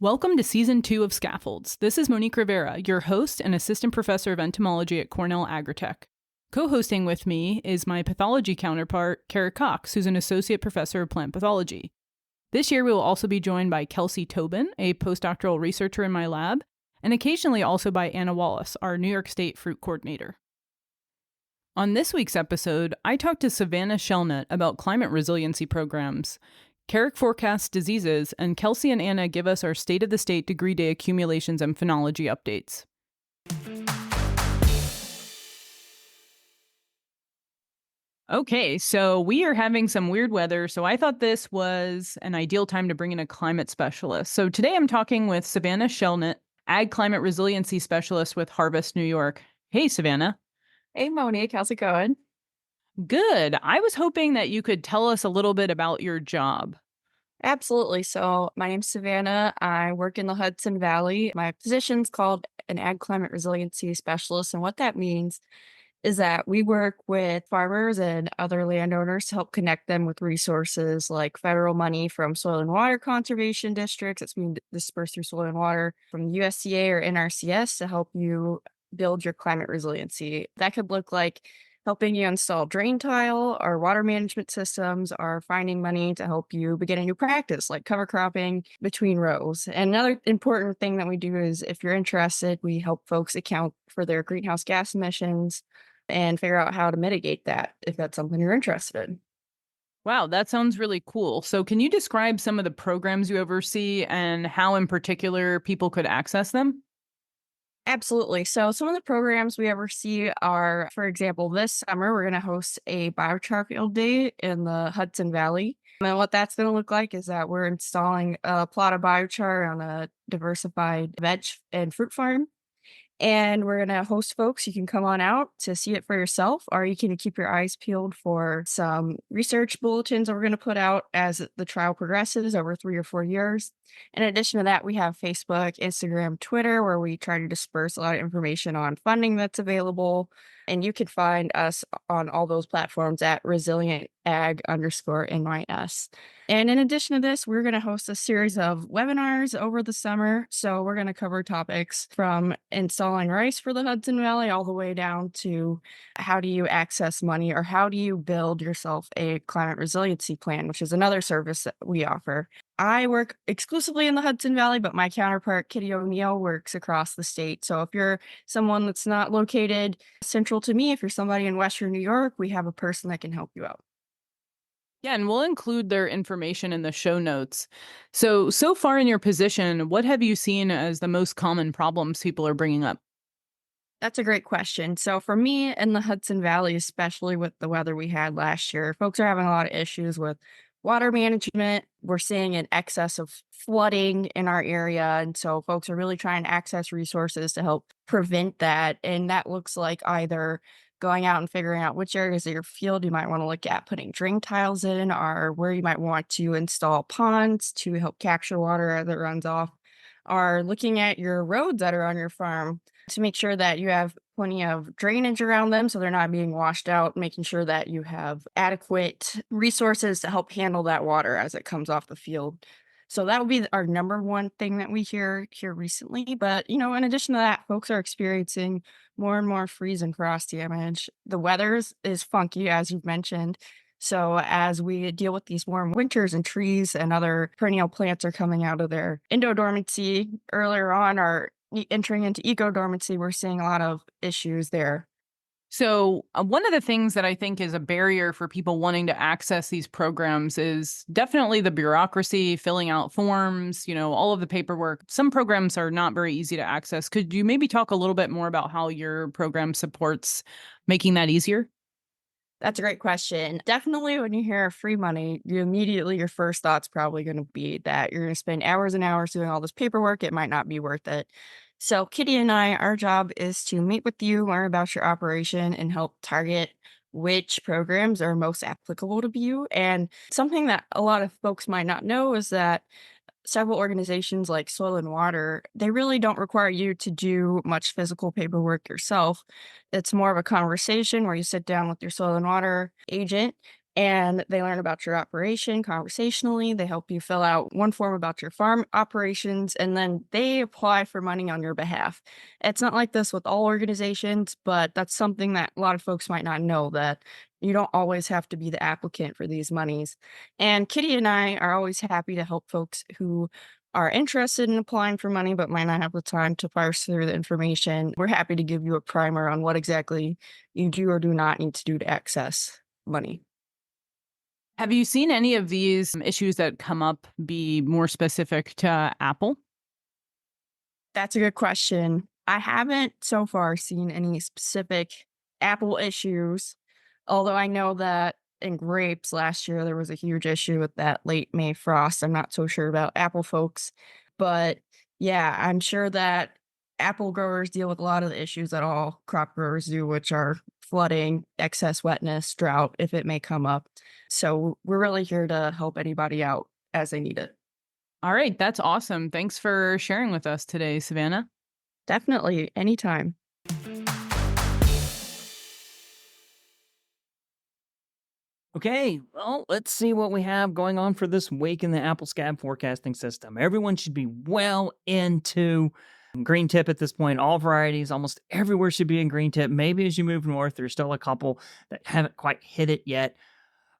Welcome to Season 2 of Scaffolds. This is Monique Rivera, your host and assistant professor of entomology at Cornell AgriTech. Co-hosting with me is my pathology counterpart, Kerik, who's an associate professor of plant pathology. This year we will also be joined by Kelsey Tobin, a postdoctoral researcher in my lab, and occasionally also by Anna Wallis, our New York State fruit coordinator. On this week's episode, I talked to Savanna Shelnutt about climate resiliency programs. Kerik forecasts diseases, and Kelsey and Anna give us our state-of-the-state degree day accumulations and phenology updates. Okay, so we are having some weird weather, so I thought this was an ideal time to bring in a climate specialist. So today I'm talking with Savanna Shelnutt, Ag Climate Resiliency Specialist with Harvest, New York. Hey, Savanna. Hey, Monique. How's it going? Good. I was hoping that you could tell us a little bit about your job. Absolutely. So my name's Savanna. I work in the Hudson Valley. My position's called an Ag Climate Resiliency Specialist. And what that means is that we work with farmers and other landowners to help connect them with resources like federal money from soil and water conservation districts that's being dispersed through soil and water from the USDA or NRCS to help you build your climate resiliency. That could look like helping you install drain tile or water management systems, or finding money to help you begin a new practice like cover cropping between rows. And another important thing that we do is, if you're interested, we help folks account for their greenhouse gas emissions and figure out how to mitigate that if that's something you're interested in. Wow, that sounds really cool. So can you describe some of the programs you oversee and how in particular people could access them? Absolutely. So some of the programs we oversee are, for example, this summer we're going to host a biochar field day in the Hudson Valley. And what that's going to look like is that we're installing a plot of biochar on a diversified veg and fruit farm. And we're going to host folks. You can come on out to see it for yourself, or you can keep your eyes peeled for some research bulletins that we're going to put out as the trial progresses over 3 or 4 years. In addition to that, we have Facebook, Instagram, Twitter, where we try to disperse a lot of information on funding that's available. And you can find us on all those platforms at resilientag_NYS. And in addition to this, we're going to host a series of webinars over the summer. So we're going to cover topics from installing rice for the Hudson Valley all the way down to how do you access money, or how do you build yourself a climate resiliency plan, which is another service that we offer. I work exclusively in the Hudson Valley, but my counterpart, Kitty O'Neill, works across the state. So if you're someone that's not located central to me, if you're somebody in Western New York, we have a person that can help you out. Yeah, and we'll include their information in the show notes. So far in your position, what have you seen as the most common problems people are bringing up? That's a great question. So for me in the Hudson Valley, especially with the weather we had last year, folks are having a lot of issues with water management. We're seeing an excess of flooding in our area. And so folks are really trying to access resources to help prevent that. And that looks like either going out and figuring out which areas of your field you might want to look at putting drain tiles in, or where you might want to install ponds to help capture water as it runs off, or looking at your roads that are on your farm to make sure that you have plenty of drainage around them so they're not being washed out, making sure that you have adequate resources to help handle that water as it comes off the field. So that would be our number one thing that we hear here recently. But, in addition to that, folks are experiencing more and more freeze and frost damage. The weather is funky, as you've mentioned. So as we deal with these warm winters and trees and other perennial plants are coming out of their endodormancy earlier on, or entering into ecodormancy, we're seeing a lot of issues there. So, one of the things that I think is a barrier for people wanting to access these programs is definitely the bureaucracy, filling out forms, all of the paperwork. Some programs are not very easy to access. Could you maybe talk a little bit more about how your program supports making that easier? That's a great question. Definitely when you hear free money, your first thought's probably going to be that you're going to spend hours and hours doing all this paperwork. It might not be worth it. So Kitty and I, our job is to meet with you, learn about your operation, and help target which programs are most applicable to you. And something that a lot of folks might not know is that several organizations like Soil and Water, they really don't require you to do much physical paperwork yourself. It's more of a conversation where you sit down with your soil and water agent and they learn about your operation conversationally. They help you fill out one form about your farm operations, and then they apply for money on your behalf. It's not like this with all organizations, but that's something that a lot of folks might not know, that you don't always have to be the applicant for these monies. And Kitty and I are always happy to help folks who are interested in applying for money but might not have the time to parse through the information. We're happy to give you a primer on what exactly you do or do not need to do to access money. Have you seen any of these issues that come up be more specific to Apple? That's a good question. I haven't so far seen any specific Apple issues, although I know that in grapes last year there was a huge issue with that late May frost. I'm not so sure about apple folks, but yeah, I'm sure that apple growers deal with a lot of the issues that all crop growers do, which are flooding, excess wetness, drought, if it may come up. So we're really here to help anybody out as they need it. All right, that's awesome. Thanks for sharing with us today, Savannah. Definitely, anytime. Okay, well, let's see what we have going on for this week in the Apple Scab forecasting system. Everyone should be well into green tip at this point. All varieties, almost everywhere should be in green tip. Maybe as you move north, there's still a couple that haven't quite hit it yet,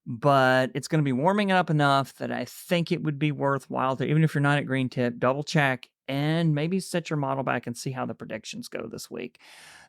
but it's going to be warming up enough that I think it would be worthwhile to, even if you're not at green tip, double check and maybe set your model back and see how the predictions go this week.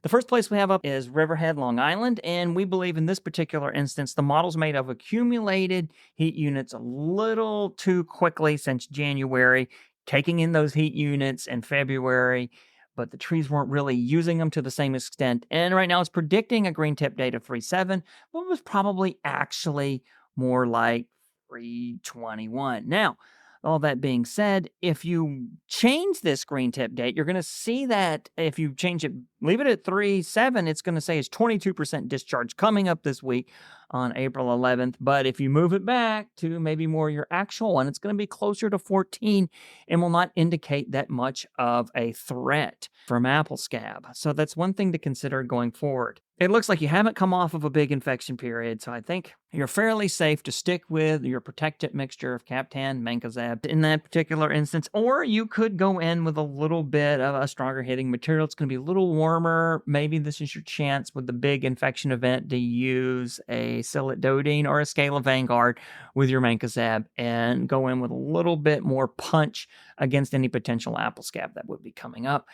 The first place we have up is Riverhead, Long Island, and we believe in this particular instance, the model's made of accumulated heat units a little too quickly since January, taking in those heat units in February, but the trees weren't really using them to the same extent. And right now it's predicting a green tip date of 3.7, but it was probably actually more like 3.21. Now, all that being said, if you change this green tip date, you're going to see that if you change it, leave it at 3.7, it's going to say it's 22% discharge coming up this week on April 11th. But if you move it back to maybe more your actual one, it's going to be closer to 14 and will not indicate that much of a threat from apple scab. So that's one thing to consider going forward. It looks like you haven't come off of a big infection period, so I think you're fairly safe to stick with your protectant mixture of Captan, Mancozeb in that particular instance, or you could go in with a little bit of a stronger hitting material. It's going to be a little warmer. Maybe this is your chance with the big infection event to use a Silidodine or a Scala Vanguard with your Mancozeb and go in with a little bit more punch against any potential apple scab that would be coming up.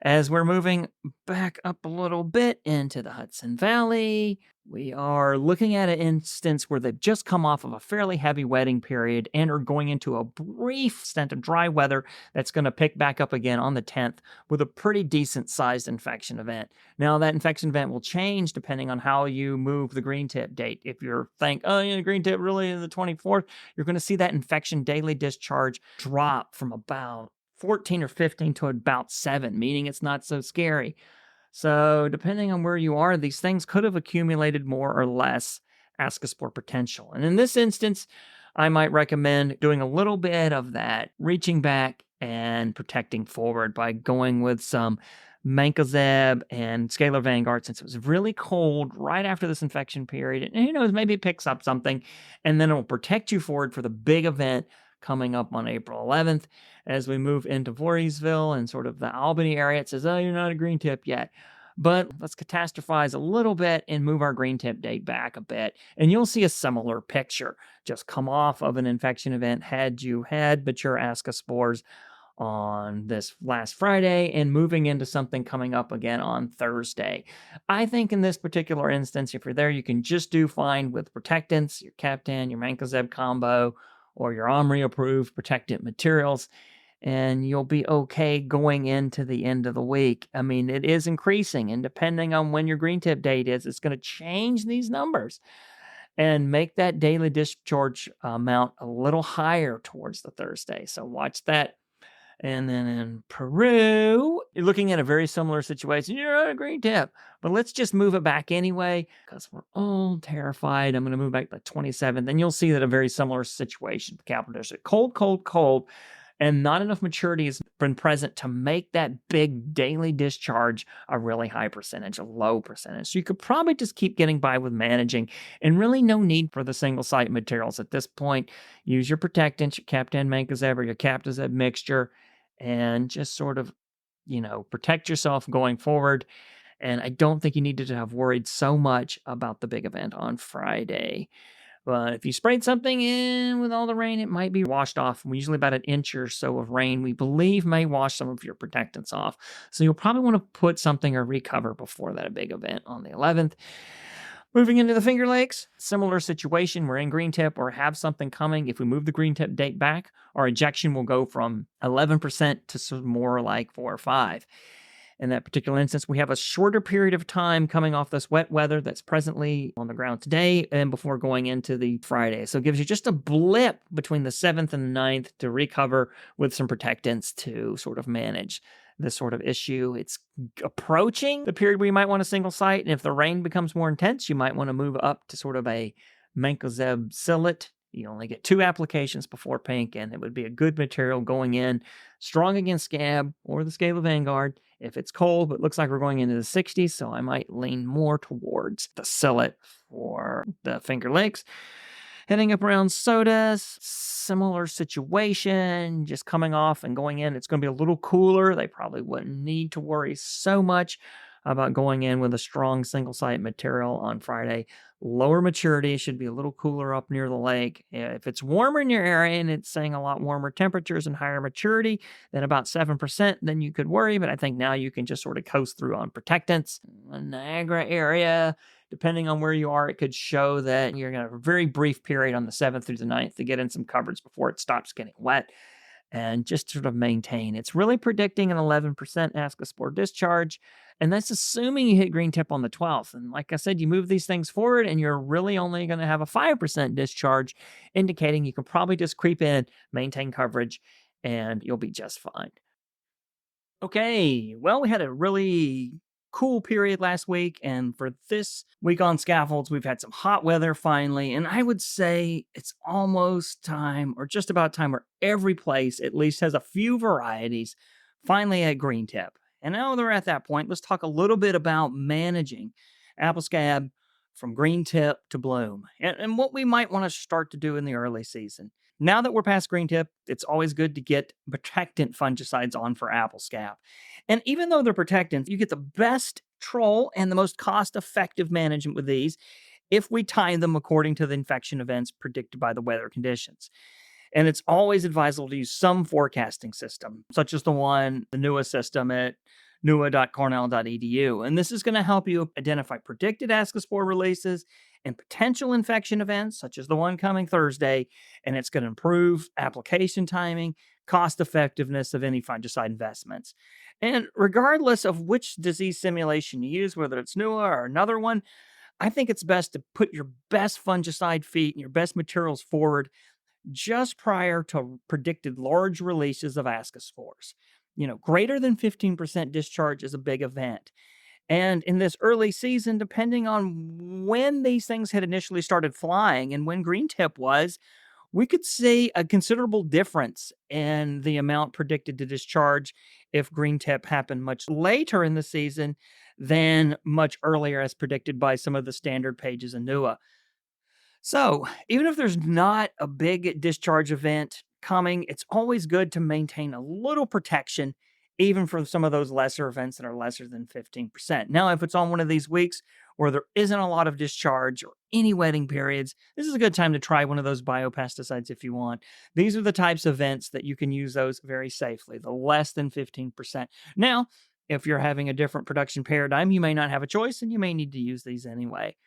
As we're moving back up a little bit into the Hudson Valley, we are looking at an instance where they've just come off of a fairly heavy wetting period and are going into a brief stint of dry weather that's going to pick back up again on the 10th with a pretty decent sized infection event. Now, that infection event will change depending on how you move the green tip date. If you're green tip really is the 24th, you're going to see that infection daily discharge drop from about 14 or 15 to about 7, meaning it's not so scary. So depending on where you are, these things could have accumulated more or less ascospore potential. And in this instance, I might recommend doing a little bit of that, reaching back and protecting forward by going with some Mancozeb and Scalar Vanguard, since it was really cold right after this infection period. And who knows, maybe it picks up something, and then it will protect you forward for the big event coming up on April 11th. As we move into Voorheesville and sort of the Albany area, it says, oh, you're not a green tip yet. But let's catastrophize a little bit and move our green tip date back a bit. And you'll see a similar picture. Just come off of an infection event had you had mature ascospores on this last Friday and moving into something coming up again on Thursday. I think in this particular instance, if you're there, you can just do fine with protectants, your Captan, your Mancozeb combo, or your OMRI approved protectant materials, and you'll be okay going into the end of the week. I mean, it is increasing, and depending on when your green tip date is, it's going to change these numbers and make that daily discharge amount a little higher towards the Thursday. So watch that. And then in Peru, you're looking at a very similar situation. You're on a green tip, but let's just move it back anyway because we're all terrified. I'm going to move back to the 27th, and you'll see that a very similar situation. The capital district, cold, cold, cold. and not enough maturity has been present to make that big daily discharge a really high percentage, a low percentage. So you could probably just keep getting by with managing, and really no need for the single site materials at this point. Use your protectants, your Captan Mancozeb or your Captazeb mixture, and just sort of, protect yourself going forward. And I don't think you needed to have worried so much about the big event on Friday. But if you sprayed something in with all the rain, it might be washed off. Usually about an inch or so of rain, we believe, may wash some of your protectants off. So you'll probably want to put something or recover before that big event on the 11th. Moving into the Finger Lakes, similar situation. We're in green tip or have something coming. If we move the green tip date back, our ejection will go from 11% to more like 4 or 5. In that particular instance, we have a shorter period of time coming off this wet weather that's presently on the ground today and before going into the Friday. So it gives you just a blip between the 7th and the 9th to recover with some protectants to sort of manage this sort of issue. It's approaching the period where you might want a single site. And if the rain becomes more intense, you might want to move up to sort of a Mancozeb Sillet. You only get 2 applications before pink, and it would be a good material going in, strong against scab or the Scala Vanguard. If it's cold, but it looks like we're going into the 60s, so I might lean more towards the Sillet for the Finger Lakes. Heading up around sodas, similar situation, just coming off and going in. It's going to be a little cooler. They probably wouldn't need to worry so much about going in with a strong single-site material on Friday. Lower maturity, should be a little cooler up near the lake. If it's warmer in your area and it's saying a lot warmer temperatures and higher maturity than about 7%, then you could worry. But I think now you can just sort of coast through on protectants. The Niagara area, depending on where you are, it could show that you're going to have a very brief period on the 7th through the 9th to get in some coverage before it stops getting wet and just sort of maintain. It's really predicting an 11% ascospore discharge, and that's assuming you hit green tip on the 12th. And like I said, you move these things forward and you're really only going to have a 5% discharge, indicating you can probably just creep in, maintain coverage, and you'll be just fine. Okay, well, we had a really cool period last week, and for this week on scaffolds, we've had some hot weather finally, and I would say it's almost time, or just about time, where every place at least has a few varieties finally at green tip. And now they're at that point, let's talk a little bit about managing apple scab from green tip to bloom, and what we might want to start to do in the early season. Now that we're past green tip, it's always good to get protectant fungicides on for apple scab. And even though they're protectants, you get the best control and the most cost-effective management with these if we time them according to the infection events predicted by the weather conditions. And it's always advisable to use some forecasting system, such as the NEWA system at newa.cornell.edu. And this is going to help you identify predicted ascospore releases and potential infection events, such as the one coming Thursday, and it's going to improve application timing, cost effectiveness of any fungicide investments. And regardless of which disease simulation you use, whether it's NEWA or another one, I think it's best to put your best fungicide feet and your best materials forward just prior to predicted large releases of ascospores. Greater than 15% discharge is a big event. And in this early season, depending on when these things had initially started flying and when green tip was, we could see a considerable difference in the amount predicted to discharge if green tip happened much later in the season than much earlier as predicted by some of the standard pages in NEWA. So even if there's not a big discharge event coming, it's always good to maintain a little protection, even for some of those lesser events that are lesser than 15%. Now, if it's on one of these weeks where there isn't a lot of discharge or any wetting periods, this is a good time to try one of those biopesticides if you want. These are the types of events that you can use those very safely, the less than 15%. Now, if you're having a different production paradigm, you may not have a choice and you may need to use these anyway.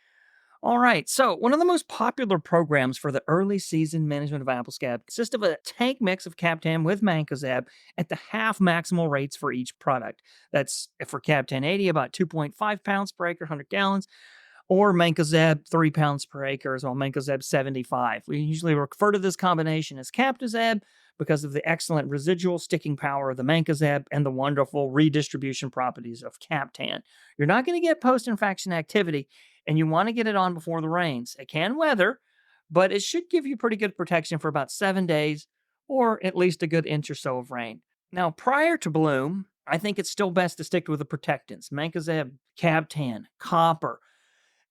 All right, so one of the most popular programs for the early season management of apple scab consists of a tank mix of Captan with Mancozeb at the half maximal rates for each product. That's for Captan 80, about 2.5 pounds per acre, 100 gallons, or Mancozeb 3 pounds per acre, as well Mancozeb 75. We usually refer to this combination as Captazeb because of the excellent residual sticking power of the Mancozeb and the wonderful redistribution properties of Captan. You're not going to get post-infection activity, and you want to get it on before the rains. It can weather, but it should give you pretty good protection for about 7 days or at least a good inch or so of rain. Now, prior to bloom, I think it's still best to stick with the protectants, mancozeb, cabtan, copper.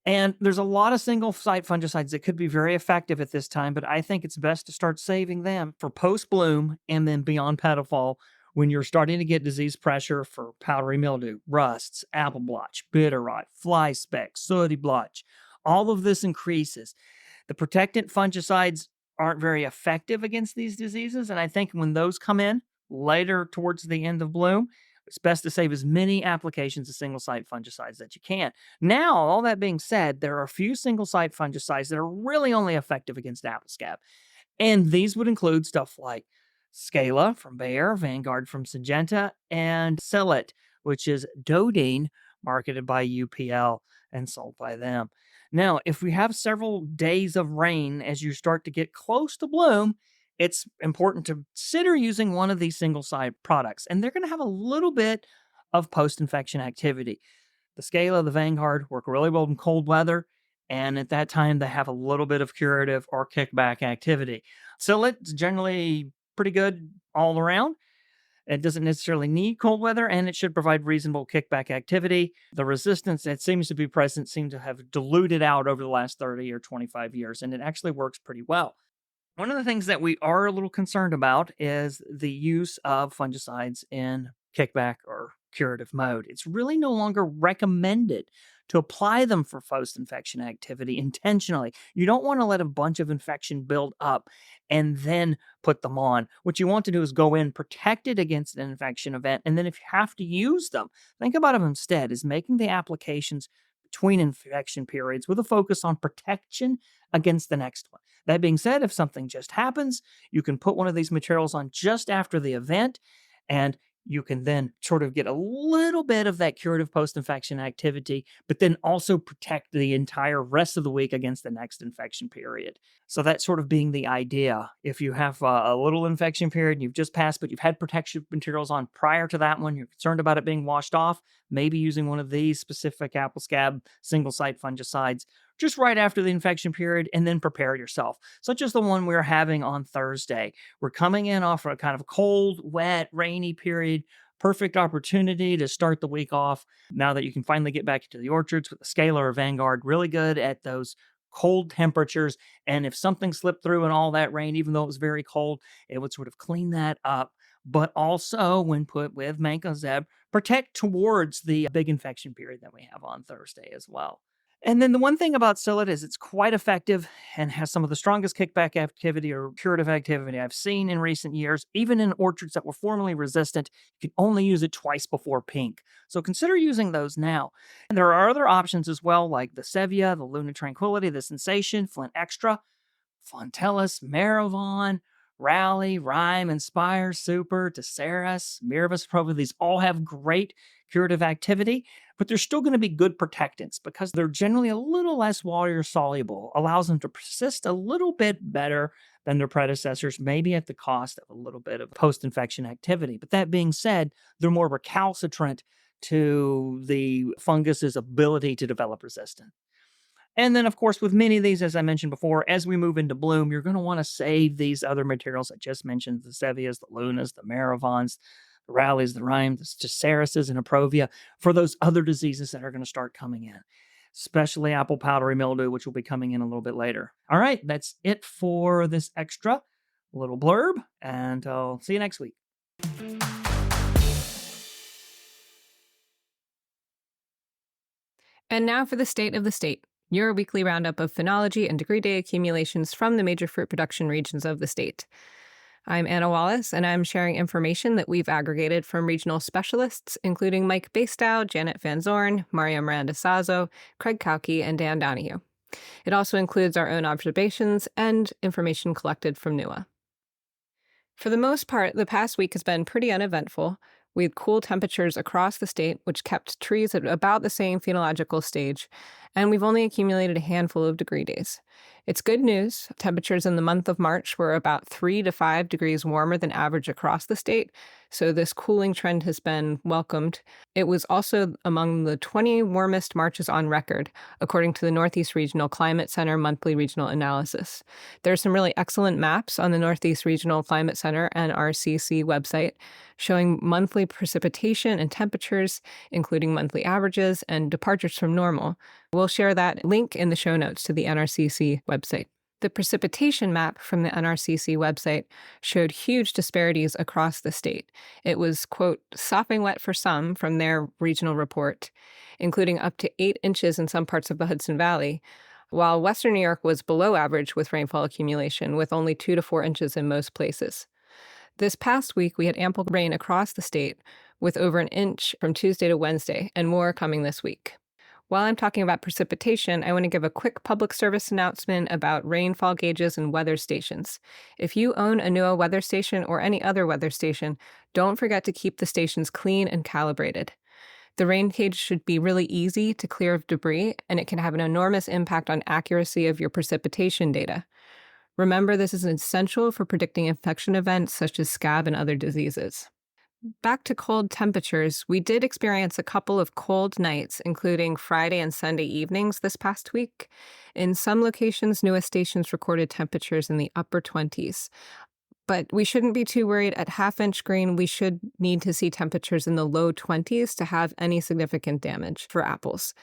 And there's a lot of single-site fungicides that could be very effective at this time, but I think it's best to start saving them for post-bloom and then beyond pedifall when you're starting to get disease pressure for powdery mildew, rusts, apple blotch, bitter rot, fly speck, sooty blotch. All of this increases. The protectant fungicides aren't very effective against these diseases, and I think when those come in later towards the end of bloom, it's best to save as many applications of single-site fungicides that you can. Now, all that being said, there are a few single-site fungicides that are really only effective against apple scab, and these would include stuff like Scala from Bayer, Vanguard from Syngenta, and Cillit, which is Dodine, marketed by UPL and sold by them. Now, if we have several days of rain as you start to get close to bloom, it's important to consider using one of these single-site products, and they're going to have a little bit of post-infection activity. The Scala, the Vanguard work really well in cold weather, and at that time, they have a little bit of curative or kickback activity. Cillit is generally pretty good all around. It doesn't necessarily need cold weather, and it should provide reasonable kickback activity. The resistance that seems to be present seems to have diluted out over the last 30 or 25 years, and it actually works pretty well. One of the things that we are a little concerned about is the use of fungicides in kickback or curative mode. It's really no longer recommended to apply them for post-infection activity intentionally. You don't want to let a bunch of infection build up and then put them on. What you want to do is go in protected against an infection event, and then if you have to use them, think about them instead as making the applications between infection periods with a focus on protection against the next one. That being said, if something just happens, you can put one of these materials on just after the event, and you can then sort of get a little bit of that curative post-infection activity, but then also protect the entire rest of the week against the next infection period. So that's sort of being the idea. If you have a little infection period and you've just passed, but you've had protection materials on prior to that one, you're concerned about it being washed off, maybe using one of these specific apple scab single-site fungicides just right after the infection period, and then prepare yourself, such as the one we're having on Thursday. We're coming in off a kind of cold, wet, rainy period. Perfect opportunity to start the week off now that you can finally get back into the orchards with the Scala or Vanguard. Really good at those cold temperatures. And if something slipped through in all that rain, even though it was very cold, it would sort of clean that up. But also, when put with mancozeb, protect towards the big infection period that we have on Thursday as well. And then the one thing about Cillit is it's quite effective and has some of the strongest kickback activity or curative activity I've seen in recent years. Even in orchards that were formerly resistant, you can only use it twice before pink. So consider using those now. And there are other options as well, like the Sevia, the Luna Tranquility, the Sensation, Flint Extra, Fontellus, Maravon, Rally, Rhyme, Inspire, Super, Teceris, Mirabus Prova. These all have great curative activity, but they're still going to be good protectants because they're generally a little less water soluble, allows them to persist a little bit better than their predecessors, maybe at the cost of a little bit of post-infection activity. But that being said, they're more recalcitrant to the fungus's ability to develop resistance. And then, of course, with many of these, as I mentioned before, as we move into bloom, you're going to want to save these other materials I just mentioned, the Sevias, the Lunas, the Maravons, the Rallies, the Rhyme, the Tacerises, and Aprovia, for those other diseases that are going to start coming in, especially apple powdery mildew, which will be coming in a little bit later. All right, that's it for this extra little blurb, and I'll see you next week. And now for the state of the state, your weekly roundup of phenology and degree day accumulations from the major fruit production regions of the state. I'm Anna Wallis, and I'm sharing information that we've aggregated from regional specialists, including Mike Bastow, Janet Van Zorn, Mario Miranda Sazo, Craig Kauke, and Dan Donahue. It also includes our own observations and information collected from NEWA. For the most part, the past week has been pretty uneventful, with cool temperatures across the state, which kept trees at about the same phenological stage, and we've only accumulated a handful of degree days. It's good news. Temperatures in the month of March were about 3 to 5 degrees warmer than average across the state, So this cooling trend has been welcomed. It was also among the 20 warmest Marches on record, according to the Northeast Regional Climate Center monthly regional analysis. There's some really excellent maps on the Northeast Regional Climate Center NRCC website showing monthly precipitation and temperatures, including monthly averages and departures from normal. We'll share that link in the show notes to the NRCC website. The precipitation map from the NRCC website showed huge disparities across the state. It was, quote, sopping wet for some from their regional report, including up to 8 inches in some parts of the Hudson Valley, while Western New York was below average with rainfall accumulation, with only 2 to 4 inches in most places. This past week, we had ample rain across the state, with over an inch from Tuesday to Wednesday, and more coming this week. While I'm talking about precipitation, I want to give a quick public service announcement about rainfall gauges and weather stations. If you own a NEWA weather station or any other weather station, don't forget to keep the stations clean and calibrated. The rain gauge should be really easy to clear of debris, and it can have an enormous impact on accuracy of your precipitation data. Remember, this is essential for predicting infection events such as scab and other diseases. Back to cold temperatures, we did experience a couple of cold nights, including Friday and Sunday evenings this past week. In some locations, NEWA stations recorded temperatures in the upper 20s. But we shouldn't be too worried. At half-inch green, we should need to see temperatures in the low 20s to have any significant damage for apples.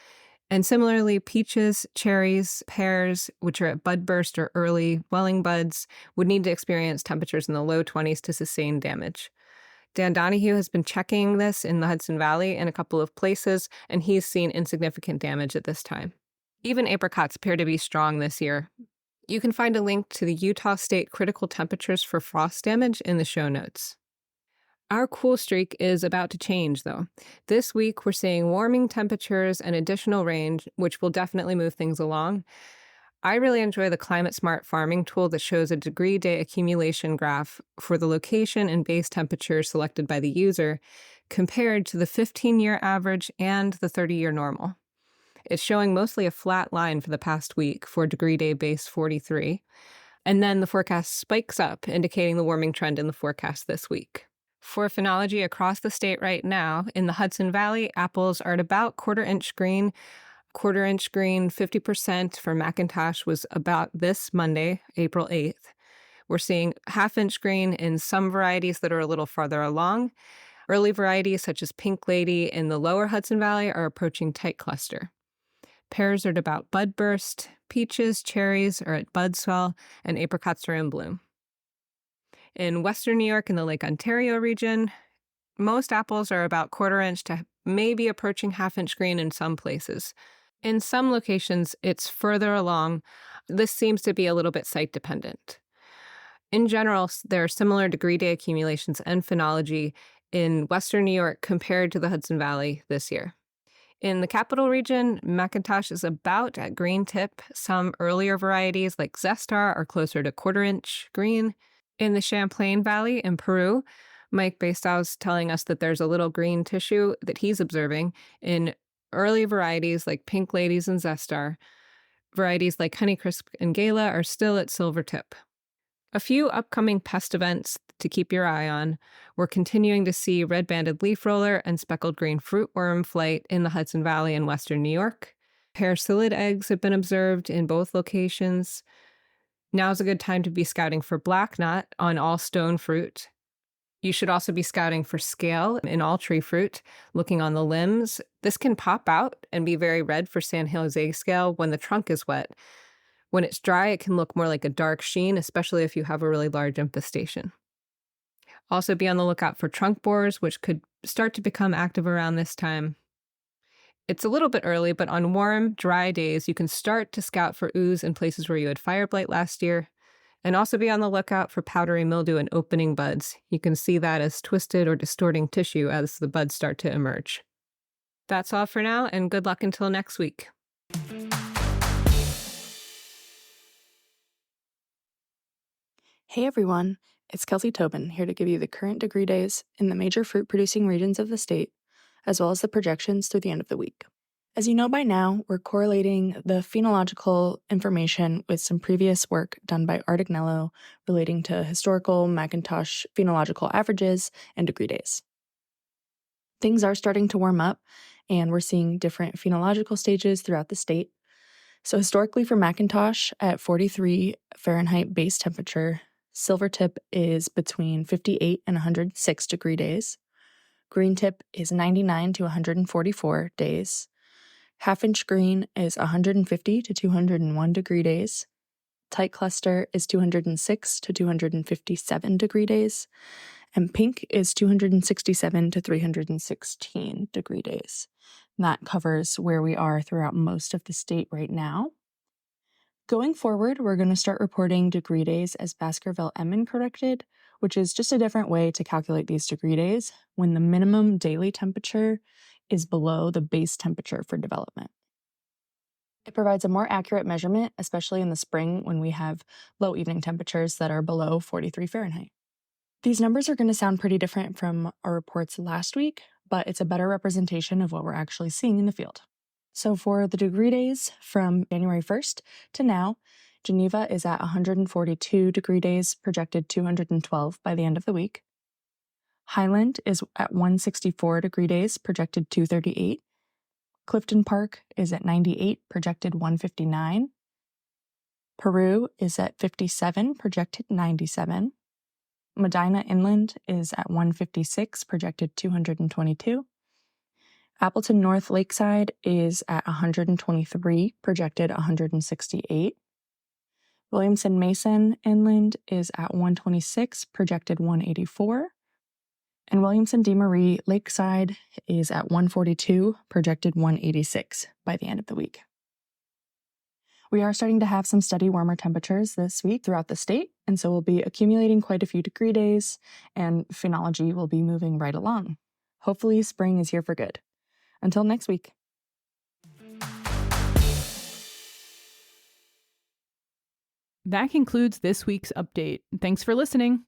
And similarly, peaches, cherries, pears, which are at bud burst or early welling buds, would need to experience temperatures in the low 20s to sustain damage. Dan Donahue has been checking this in the Hudson Valley in a couple of places, and he's seen insignificant damage at this time. Even apricots appear to be strong this year. You can find a link to the Utah State critical temperatures for frost damage in the show notes. Our cool streak is about to change, though. This week, we're seeing warming temperatures and additional rain, which will definitely move things along. I really enjoy the Climate Smart farming tool that shows a degree day accumulation graph for the location and base temperature selected by the user compared to the 15-year average and the 30-year normal. It's showing mostly a flat line for the past week for degree day base 43, and then the forecast spikes up, indicating the warming trend in the forecast this week. For phenology across the state right now, in the Hudson Valley, apples are at about quarter-inch green. Quarter-inch green, 50% for McIntosh was about this Monday, April 8th. We're seeing half-inch green in some varieties that are a little farther along. Early varieties such as Pink Lady in the lower Hudson Valley are approaching tight cluster. Pears are at about bud burst, peaches, cherries are at bud swell, and apricots are in bloom. In western New York and the Lake Ontario region, most apples are about quarter-inch to maybe approaching half-inch green in some places. In some locations, it's further along. This seems to be a little bit site-dependent. In general, there are similar degree day accumulations and phenology in western New York compared to the Hudson Valley this year. In the capital region, McIntosh is about at green tip. Some earlier varieties like Zestar are closer to quarter-inch green. In the Champlain Valley in Peru, Mike Baistow's telling us that there's a little green tissue that he's observing in early varieties like Pink Ladies and Zestar. Varieties like Honeycrisp and Gala are still at silver tip. A few upcoming pest events to keep your eye on. We're continuing to see red-banded leaf roller and speckled green fruitworm flight in the Hudson Valley and western New York. Pear psyllid eggs have been observed in both locations. Now's a good time to be scouting for black knot on all stone fruit. You should also be scouting for scale in all tree fruit, looking on the limbs. This can pop out and be very red for San Jose scale when the trunk is wet. When it's dry, it can look more like a dark sheen, especially if you have a really large infestation. Also be on the lookout for trunk borers, which could start to become active around this time. It's a little bit early, but on warm, dry days, you can start to scout for ooze in places where you had fire blight last year. And also be on the lookout for powdery mildew and opening buds. You can see that as twisted or distorting tissue as the buds start to emerge. That's all for now, and good luck until next week. Hey everyone, it's Kelsey Tobin here to give you the current degree days in the major fruit-producing regions of the state, as well as the projections through the end of the week. As you know by now, we're correlating the phenological information with some previous work done by Artignello relating to historical Macintosh phenological averages and degree days. Things are starting to warm up, and we're seeing different phenological stages throughout the state. So historically for Macintosh, at 43 Fahrenheit base temperature, silvertip is between 58 and 106 degree days. Green tip is 99 to 144 days. Half-inch green is 150 to 201 degree days. Tight cluster is 206 to 257 degree days. And pink is 267 to 316 degree days. And that covers where we are throughout most of the state right now. Going forward, we're going to start reporting degree days as Baskerville-Emin corrected, which is just a different way to calculate these degree days when the minimum daily temperature is below the base temperature for development. It provides a more accurate measurement, especially in the spring when we have low evening temperatures that are below 43 Fahrenheit. These numbers are going to sound pretty different from our reports last week, but it's a better representation of what we're actually seeing in the field. So for the degree days from January 1st to now, Geneva is at 142 degree days, projected 212 by the end of the week. Highland is at 164 degree days, projected 238. Clifton Park is at 98, projected 159. Peru is at 57, projected 97. Medina Inland is at 156, projected 222. Appleton North Lakeside is at 123, projected 168. Williamson Mason Inland is at 126, projected 184. And Williamson DeMarie Lakeside is at 142, projected 186 by the end of the week. We are starting to have some steady warmer temperatures this week throughout the state, and so we'll be accumulating quite a few degree days, and phenology will be moving right along. Hopefully, spring is here for good. Until next week. That concludes this week's update. Thanks for listening.